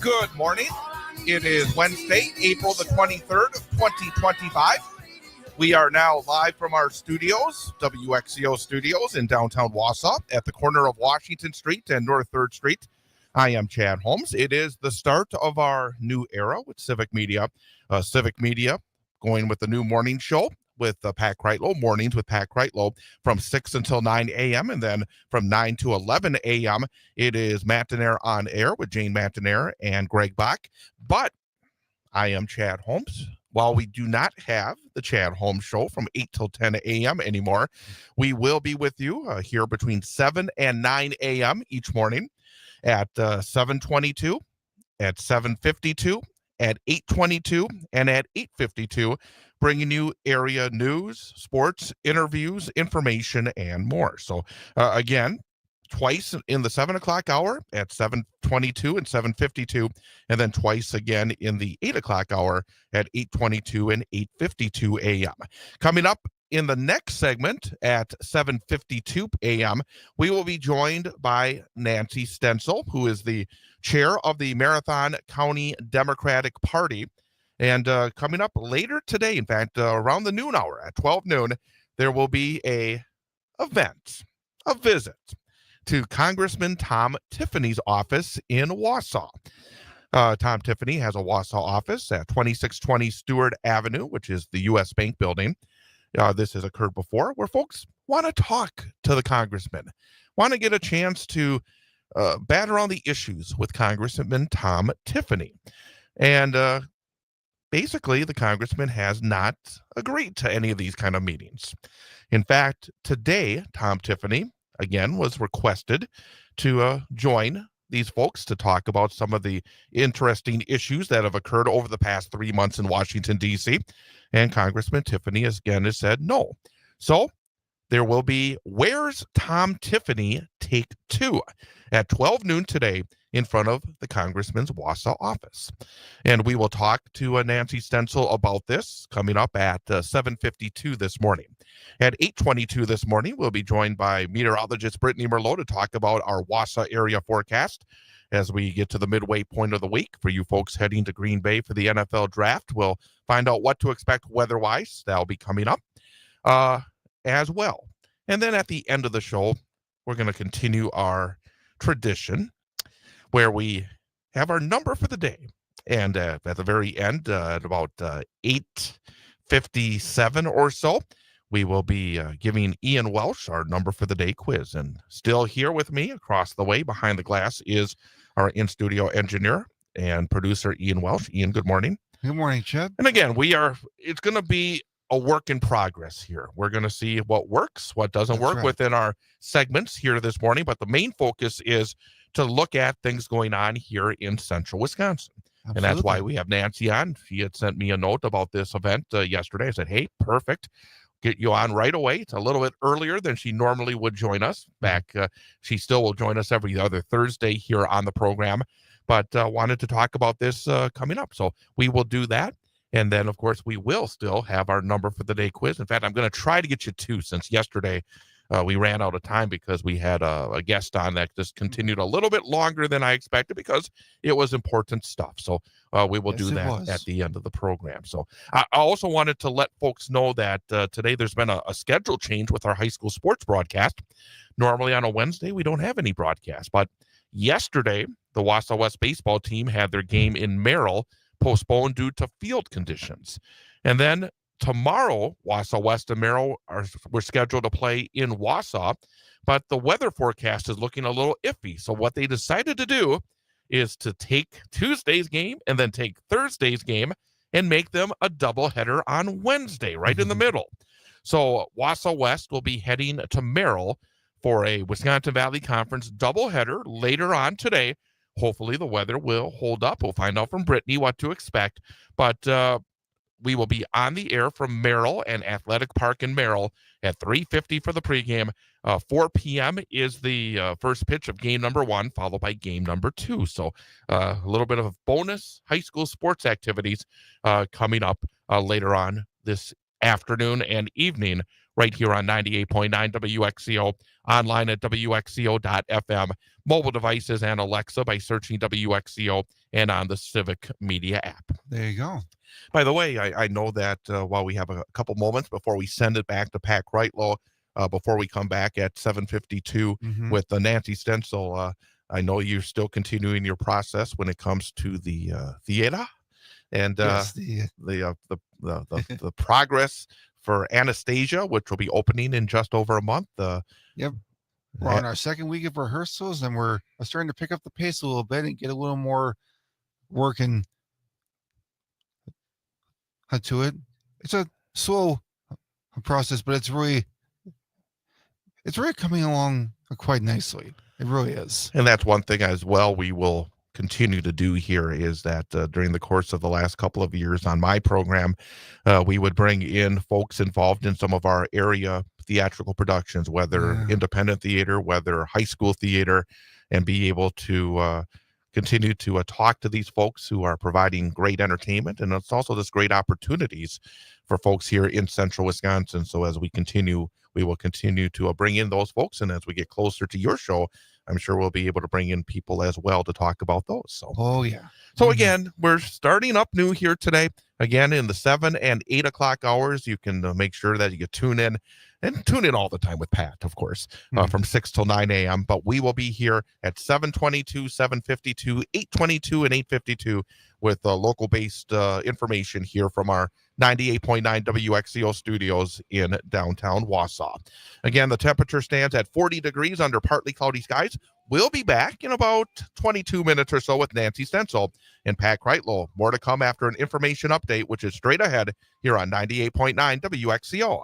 Good morning. It is Wednesday, April the 23rd of 2025. We are now live from our studios, WXCO studios in downtown Wausau at the corner of Washington Street and North 3rd Street. I am Chad Holmes. It is the start of our new era with Civic Media. Civic Media going with the new morning show with Pat Kreitlow, mornings with Pat Kreitlow from 6 until 9 a.m. And then from 9 to 11 a.m., it is Matinaire on Air with Jane Matinaire and Greg Bach. But I am Chad Holmes. While we do not have the Chad Holmes Show from 8 till 10 a.m. anymore, we will be with you here between 7 and 9 a.m. each morning at 7:22, at 7:52, at 8:22, and at 8:52, bringing you area news, sports, interviews, information, and more. So, again, twice in the 7 o'clock hour at 7:22 and 7:52, and then twice again in the 8 o'clock hour at 8:22 and 8:52 a.m. Coming up in the next segment at 7:52 a.m., we will be joined by Nancy Stencil, who is the chair of the Marathon County Democratic Party. And coming up later today, in fact, around the noon hour at 12 noon, there will be a visit to Congressman Tom Tiffany's office in Wausau. Tom Tiffany has a Wausau office at 2620 Stewart Avenue, which is the U.S. Bank building. This has occurred before, where folks want to talk to the congressman, want to get a chance to bat around the issues with Congressman Tom Tiffany. And basically, the congressman has not agreed to any of these kind of meetings. In fact, today, Tom Tiffany, again, was requested to join these folks to talk about some of the interesting issues that have occurred over the past 3 months in Washington, D.C. And Congressman Tiffany, again, has said no. So there will be Where's Tom Tiffany Take 2 at 12 noon today in front of the congressman's Wausau office. And we will talk to Nancy Stencil about this coming up at 7:52 this morning. At 8:22 this morning, we'll be joined by meteorologist Brittany Merlot to talk about our Wausau area forecast as we get to the midway point of the week. For you folks heading to Green Bay for the NFL draft, we'll find out what to expect weather-wise. That'll be coming up as well. And then at the end of the show, we're going to continue our tradition where we have our number for the day. And at the very end, at about 8:57 or so, we will be giving Ian Welsh our number for the day quiz. And still here with me across the way behind the glass is our in-studio engineer and producer, Ian Welsh. Ian, good morning. Good morning, Chad. And again, it's going to be a work in progress here. We're going to see what works, what doesn't work within our segments here this morning. But the main focus is to look at things going on here in central Wisconsin. Absolutely. And that's why we have Nancy on. She had sent me a note about this event yesterday. I said, hey, perfect. Get you on right away. It's a little bit earlier than she normally would join us. She still will join us every other Thursday here on the program, but wanted to talk about this coming up. So we will do that. And then, of course, we will still have our number for the day quiz. In fact, I'm going to try to get you two, since yesterday we ran out of time because we had a guest on that just continued a little bit longer than I expected because it was important stuff. So we will do that at the end of the program. So I also wanted to let folks know that today there's been a schedule change with our high school sports broadcast. Normally on a Wednesday, we don't have any broadcast. But yesterday, the Wausau West baseball team had their game in Merrill postponed due to field conditions. And then tomorrow, Wausau West and Merrill were scheduled to play in Wausau, but the weather forecast is looking a little iffy. So what they decided to do is to take Tuesday's game and then take Thursday's game and make them a doubleheader on Wednesday, right in the middle. So Wausau West will be heading to Merrill for a Wisconsin Valley Conference doubleheader later on today. Hopefully the weather will hold up. We'll find out from Brittany what to expect. But we will be on the air from Merrill and Athletic Park in Merrill at 3:50 for the pregame. 4 p.m. is the first pitch of game number 1, followed by game number 2. So a little bit of bonus high school sports activities coming up later on this afternoon and evening right here on 98.9 WXCO, online at WXCO.FM, mobile devices and Alexa by searching WXCO, and on the Civic Media app. There you go. By the way, I know that while we have a couple moments before we send it back to Pat Kreitlow, before we come back at 7:52 with Nancy Stencil, I know you're still continuing your process when it comes to the theater and Yes, the progress for Anastasia, which will be opening in just over a month. Yep. We're on our second week of rehearsals, and we're starting to pick up the pace a little bit and get a little more working to it. It's a slow process, but it's really coming along quite nicely. It really is. And that's one thing as well we will continue to do here is that during the course of the last couple of years on my program, we would bring in folks involved in some of our area theatrical productions, whether independent theater, whether high school theater, and be able to continue to talk to these folks who are providing great entertainment. And it's also just great opportunities for folks here in central Wisconsin. So as we will continue to bring in those folks. And as we get closer to your show, I'm sure we'll be able to bring in people as well to talk about those. So, So again, we're starting up new here today. Again, in the 7 and 8 o'clock hours, you can make sure that you tune in and tune in all the time with Pat, of course, from 6 till 9 a.m. But we will be here at 7:22, 7:52, 8:22, and 8:52 with local-based information here from our 98.9 WXCO studios in downtown Wausau. Again, the temperature stands at 40 degrees under partly cloudy skies. We'll be back in about 22 minutes or so with Nancy Stencil and Pat Kreitlow. More to come after an information update, which is straight ahead here on 98.9 WXCO.